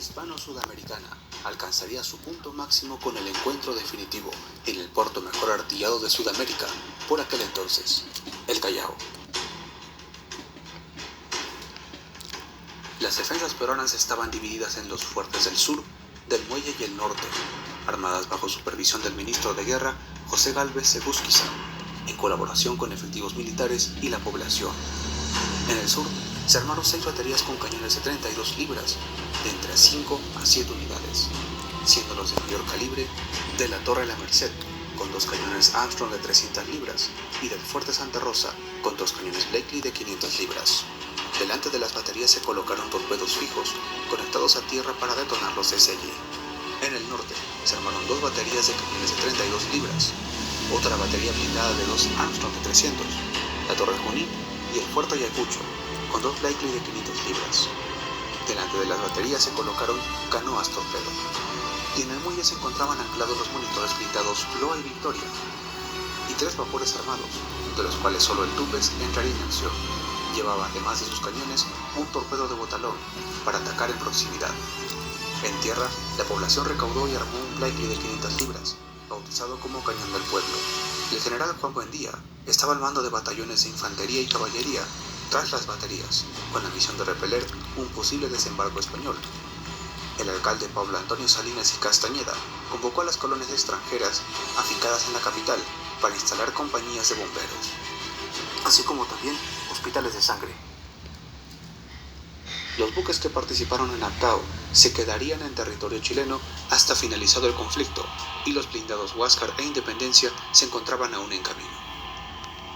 hispano-sudamericana alcanzaría su punto máximo con el encuentro definitivo en el puerto mejor artillado de Sudamérica por aquel entonces, el Callao. Las defensas peruanas estaban divididas en los fuertes del sur, del muelle y el norte, armadas bajo supervisión del ministro de Guerra, José Gálvez Egusquiza, en colaboración con efectivos militares y la población. En el sur, se armaron 6 baterías con cañones de 32 libras, de entre 5 a 7 unidades, siendo los de mayor calibre de la Torre La Merced, con 2 cañones Armstrong de 300 libras, y del Fuerte Santa Rosa, con 2 cañones Blakely de 500 libras. Delante de las baterías se colocaron torpedos fijos, conectados a tierra para detonarlos desde allí. En el norte, se armaron 2 baterías de cañones de 32 libras, otra batería blindada de 2 Armstrong de 300, la Torre Junín y el Fuerte Ayacucho, con 2 Blakely de 500 libras. Delante de las baterías se colocaron canoas torpedo, y en el muelle se encontraban anclados los monitores blindados Loa y Victoria, y 3 vapores armados, de los cuales solo el Tumbes entraría en acción. Llevaba, además de sus cañones, un torpedo de botalón para atacar en proximidad. En tierra, la población recaudó y armó un Blakely de 500 libras, bautizado como Cañón del Pueblo. El general Juan Buendía estaba al mando de batallones de infantería y caballería tras las baterías, con la misión de repeler un posible desembarco español. El alcalde Pablo Antonio Salinas y Castañeda convocó a las colonias extranjeras afincadas en la capital para instalar compañías de bomberos, así como también hospitales de sangre. Los buques que participaron en Aptao se quedarían en territorio chileno hasta finalizado el conflicto, y los blindados Huáscar e Independencia se encontraban aún en camino.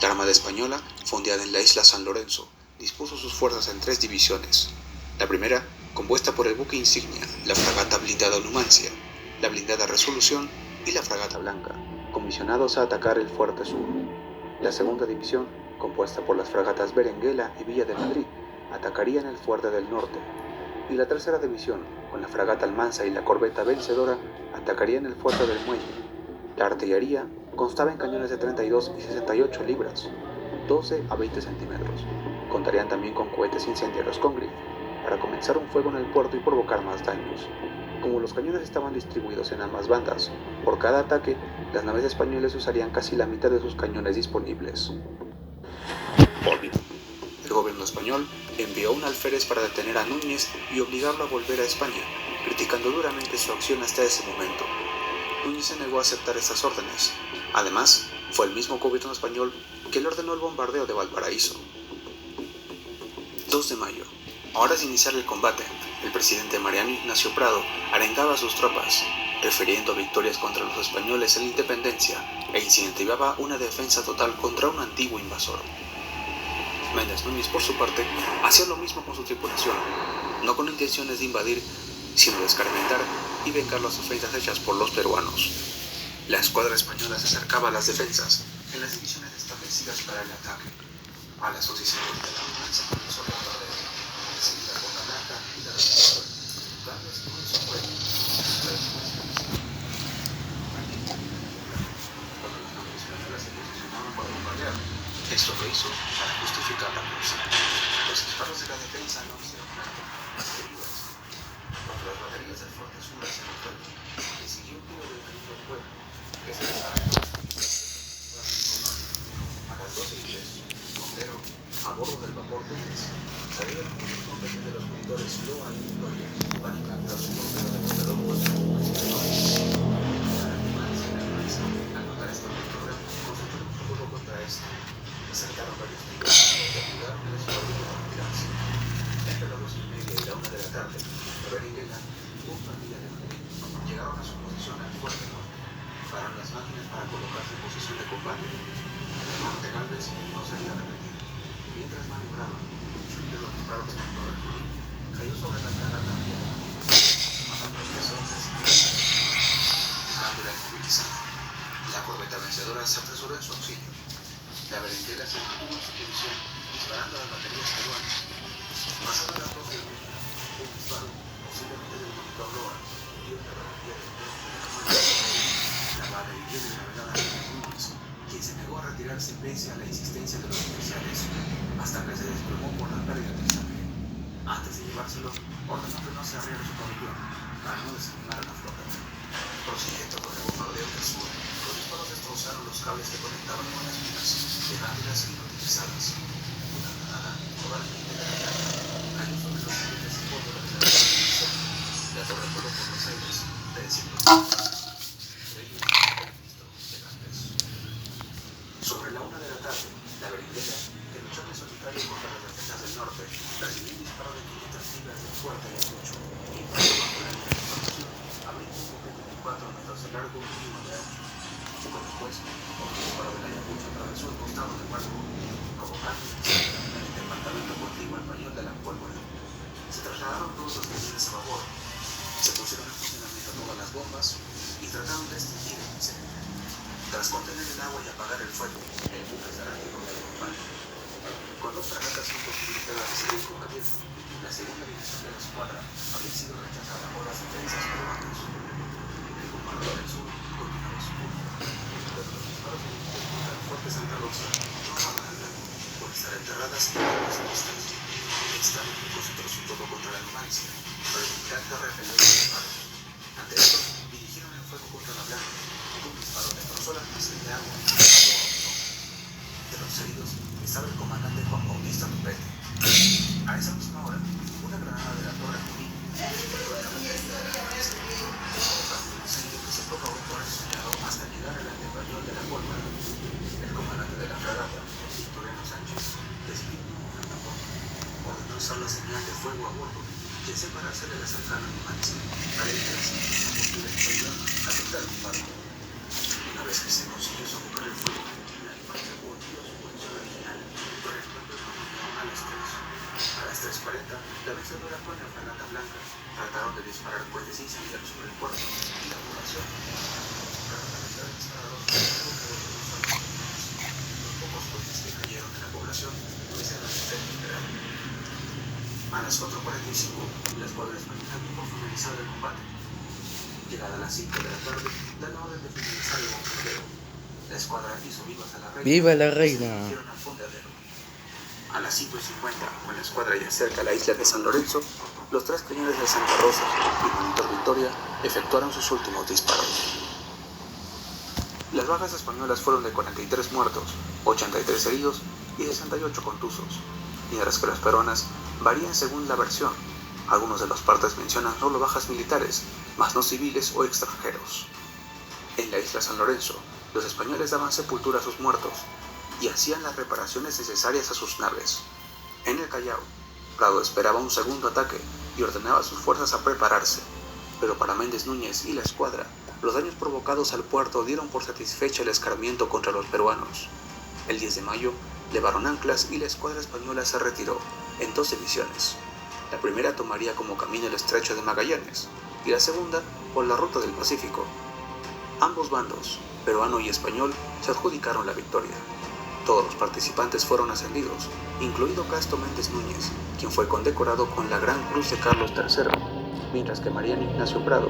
La Armada Española, fondeada en la isla San Lorenzo, dispuso sus fuerzas en 3 divisiones. La primera, compuesta por el buque insignia, la fragata blindada Numancia, la blindada Resolución y la fragata Blanca, comisionados a atacar el Fuerte Sur. La segunda división, compuesta por las fragatas Berenguela y Villa de Madrid, atacarían el Fuerte del Norte. Y la tercera división, con la fragata Almanza y la corbeta Vencedora, atacarían el Fuerte del Muelle. La artillería constaba en cañones de 32 y 68 libras, 12 a 20 centímetros. Contarían también con cohetes incendiarios Congreve para comenzar un fuego en el puerto y provocar más daños. Como los cañones estaban distribuidos en ambas bandas, por cada ataque, las naves españolas usarían casi la mitad de sus cañones disponibles. El gobierno español envió un alférez para detener a Núñez y obligarlo a volver a España, criticando duramente su acción hasta ese momento. Núñez se negó a aceptar estas órdenes. Además, fue el mismo gobierno español que le ordenó el bombardeo de Valparaíso. 2 de mayo. A horas de iniciar el combate, el presidente Mariano Ignacio Prado arengaba a sus tropas, refiriendo victorias contra los españoles en la independencia, e incentivaba una defensa total contra un antiguo invasor. Méndez Núñez, por su parte, hacía lo mismo con su tripulación, no con intenciones de invadir, sino de escarmentar y vengar las ofensas hechas por los peruanos. La escuadra española se acercaba a las defensas en las divisiones establecidas para el ataque. A las 11:50 de la mañana se comenzó el bombardeo, seguida por la Blanca y la Vencedora. Gálvez no hizo fuego. Cuando las naves españolas se posicionaban para bombardear, esto lo hizo para justificar la fuerza. Los disparos de la defensa no hicieron nada más que ayudas. Cuando las baterías del Fuerte Sur se notaron, le siguió un tiro del Cañón del Pueblo, que se desarrolló a las 12:03. Montero, a bordo del vapor Tumbes, salieron muchos hombres de los monitores Loa y Victoria para implantar su torpedo de botalón contra el Al notar esta apertura, concentraron su fuego contra este. Saltaron varios tiros y ayudaron al escuadrón a retirarse. Entre las 2:30 y la 1 de la tarde, Berenguela, junto a Villa de Madrid, llegaron a su posición al Fuerte Norte. Pararon las máquinas para colocarse en posición de combate. El Monte Gálvez no salía a repetir. Mientras maniobraban, de los disparos de la Torre Junín cayó sobre la fragata Villa de Madrid, matando a los 3 hombres y dejándola inmovilizada. La corbeta Vencedora se apresuró en su auxilio. La Berenguela se mantuvo en su posición, disparando a las baterías peruanas. Pasada las 12 de la mañana, un disparo, posiblemente del monitor Loa, dio una batería de la bala hirió de gravedad a Núñez, quien se negó a retirarse pese a la insistencia de los oficiales, hasta que se desplomó por la pérdida de sangre. Antes de llevárselo, ordenó que no se arriera su pabellón. no desanimar a la flota. Prosiguiendo con el bombardeo del sur, los disparos destrozaron los cables que conectaban con las minas, dejándolas inutilizadas. Una granada, probablemente de la planta, cayó sobre los civiles y pólvora de la organización. La torre voló por los aires, pereciendo entre ellos el ministro de Gálvez. Sobre la 1 de la tarde, la berindera, que luchó en solitario contra las defensas del norte, recibió un disparo de 500 libras de fuerte y ancho, y impactó bajo la línea de formación, abriendo un boquete de 4 metros de largo y 1 de ancho. Poco después, otro disparo del Ayacucho atravesó el costado del barco, provocando en el departamento contigua al pañol de la pólvora. Se trasladaron todos los cañones a babor, se pusieron en funcionamiento todas las bombas y trataron de extinguir el incendio. Tras contener el agua y apagar el fuego, el buque zarántico cayó en palo. Con 2 fragatas y posibilidades de seguir combatiendo, la segunda división de la escuadra había sido rechazada por las defensas peruanas. El bombardeo del sur continuaba su curso, pero los disparos dirigidos contra el fuerte Santa Rosa no avanzaban por estar enterradas en aguas vistas. Esta concentró su todo contra la Numancia, pero el intacto repelió los disparos. Ante esto, dirigieron el fuego contra la Blanca. Un disparo destrozó las masas de agua y mató a un hombre. De los heridos estaba el comandante Juan Bautista Tupete. A esa misma hora, una granada de la torre Junín explotó en la batería de la cabeza, provocando un incendio que se propagó por el soñado hasta llegar al antepañol de la pólvora. El comandante de la fragata, Victoriano Sánchez, decidió no tapón. Ordenó usar la señal de fuego a bordo y separarse de la cercana Numancia para evitar así una posible explosión afectar un barco. Una vez que se consiguió sofocar el fuego, la Numancia volvió a su posición original, correspondiendo a las 3. A las 3:40, la vencedora con la fragata Blanca trataron de disparar cohetes incendiarios sobre el puerto y la población. Pero la cantidad de disparadores los pocos cohetes que cayeron en la población no hicieron el efecto esperado. A las 4:45, la escuadra española dio por finalizado el combate. Llegada a las 5 de la tarde, da la orden de finalizar el bombardeo. La escuadra hizo vivas a la reina. ¡Viva la Y se reina! dirigieron al fondeadero. A las 5:50, con la escuadra ya cerca a la isla de San Lorenzo, los 3 cañones de Santa Rosa y Monitor Victoria efectuaron sus últimos disparos. Las bajas españolas fueron de 43 muertos, 83 heridos y 68 contusos, mientras que las peruanas varían según la versión. Algunos de los partes mencionan solo bajas militares, mas no civiles o extranjeros. En la isla San Lorenzo, los españoles daban sepultura a sus muertos y hacían las reparaciones necesarias a sus naves. En el Callao, Prado esperaba un segundo ataque y ordenaba a sus fuerzas a prepararse, pero para Méndez Núñez y la escuadra, los daños provocados al puerto dieron por satisfecho el escarmiento contra los peruanos. El 10 de mayo, levaron anclas y la escuadra española se retiró en 2 divisiones. La primera tomaría como camino el estrecho de Magallanes y la segunda por la ruta del Pacífico. Ambos bandos, peruano y español, se adjudicaron la victoria. Todos los participantes fueron ascendidos, incluido Casto Méndez Núñez, quien fue condecorado con la Gran Cruz de Carlos III, mientras que Mariano Ignacio Prado,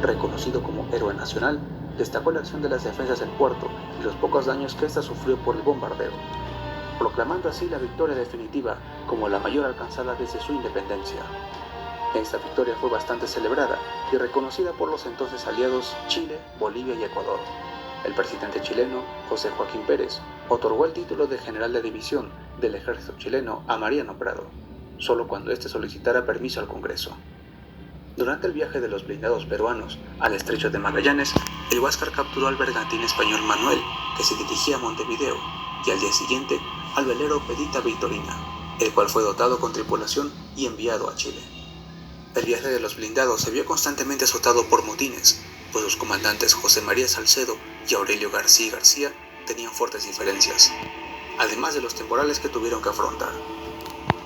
reconocido como héroe nacional, destacó la acción de las defensas del puerto y los pocos daños que ésta sufrió por el bombardeo, proclamando así la victoria definitiva como la mayor alcanzada desde su independencia. Esta victoria fue bastante celebrada y reconocida por los entonces aliados Chile, Bolivia y Ecuador. El presidente chileno, José Joaquín Pérez, otorgó el título de general de división del ejército chileno a Mariano Prado, solo cuando éste solicitara permiso al Congreso. Durante el viaje de los blindados peruanos al estrecho de Magallanes, el Huáscar capturó al bergantín español Manuel, que se dirigía a Montevideo, y al día siguiente al velero Pedita Victorina, el cual fue dotado con tripulación y enviado a Chile. El viaje de los blindados se vio constantemente azotado por motines, pues los comandantes José María Salcedo y Aurelio García García tenían fuertes diferencias, además de los temporales que tuvieron que afrontar.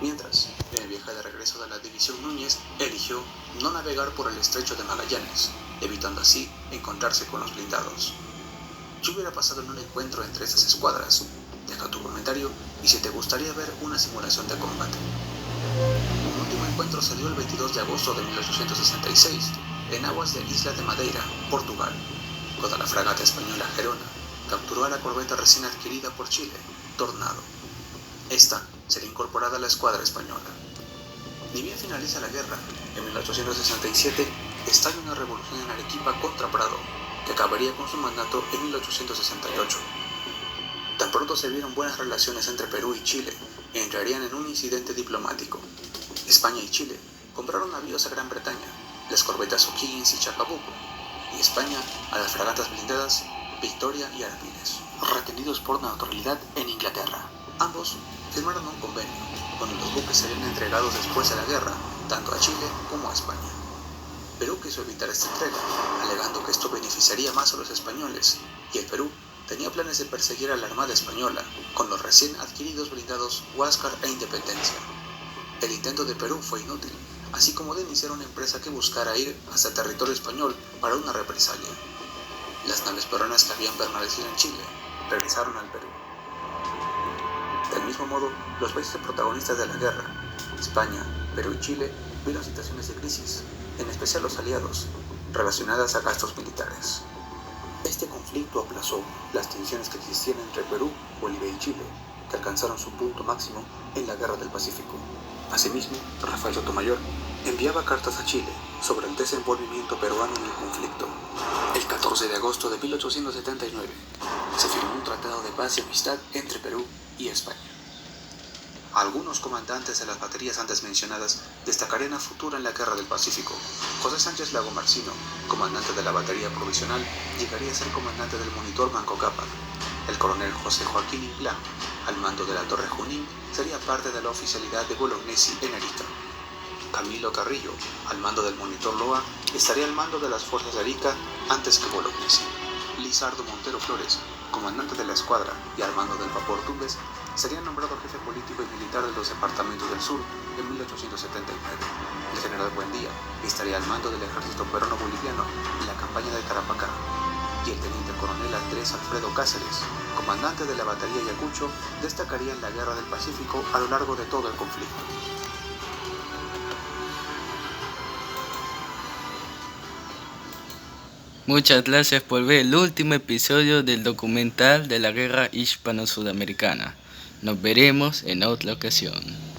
Mientras, en el viaje de regreso de la división Núñez, eligió no navegar por el estrecho de Magallanes, evitando así encontrarse con los blindados. ¿Qué hubiera pasado en un encuentro entre estas escuadras? Deja tu comentario y si te gustaría ver una simulación de combate. Un último encuentro se dio el 22 de agosto de 1866, en aguas de Isla de Madeira, Portugal, cuando la fragata española Gerona capturó a la corbeta recién adquirida por Chile, Tornado. Esta sería incorporada a la escuadra española. Ni bien finaliza la guerra, en 1867, estalla una revolución en Arequipa contra Prado, que acabaría con su mandato en 1868. Tan pronto se vieron buenas relaciones entre Perú y Chile, entrarían en un incidente diplomático. España y Chile compraron navíos a Gran Bretaña, las corbetas O'Higgins y Chacabuco, y España a las fragatas blindadas Victoria y Arapiles, retenidos por neutralidad en Inglaterra. Ambos firmaron un convenio, donde los buques serían entregados después de la guerra, tanto a Chile como a España. Perú quiso evitar esta entrega, alegando que esto beneficiaría más a los españoles, y el Perú tenía planes de perseguir a la Armada Española con los recién adquiridos blindados Huáscar e Independencia. El intento de Perú fue inútil, así como de iniciar una empresa que buscara ir hasta el territorio español para una represalia. Las naves peruanas que habían permanecido en Chile regresaron al Perú. Del mismo modo, los países protagonistas de la guerra, España, Perú y Chile, vieron situaciones de crisis, en especial los aliados, relacionadas a gastos militares. Este conflicto aplazó las tensiones que existían entre Perú, Bolivia y Chile, que alcanzaron su punto máximo en la Guerra del Pacífico. Asimismo, Rafael Sotomayor enviaba cartas a Chile sobre el desenvolvimiento peruano en el conflicto. El 14 de agosto de 1879 se firmó un tratado de paz y amistad entre Perú y España. Algunos comandantes de las baterías antes mencionadas destacarían a futuro en la Guerra del Pacífico. José Sánchez Lagomarsino, comandante de la batería provisional, llegaría a ser comandante del monitor Manco Cápac. El coronel José Joaquín Inclán, al mando de la Torre Junín, sería parte de la oficialidad de Bolognesi en Arica. Camilo Carrillo, al mando del monitor Loa, estaría al mando de las fuerzas de Arica antes que Bolognesi. Lizardo Montero Flores, comandante de la escuadra y al mando del vapor Tumbes, sería nombrado jefe político y militar de los departamentos del sur en 1879. El general Buendía estaría al mando del ejército peruano-boliviano en la campaña de Tarapacá, y el teniente coronel Andrés Alfredo Cáceres, comandante de la batería Ayacucho, destacaría en la Guerra del Pacífico a lo largo de todo el conflicto. Muchas gracias por ver el último episodio del documental de la Guerra Hispano-Sudamericana. Nos veremos en otra ocasión.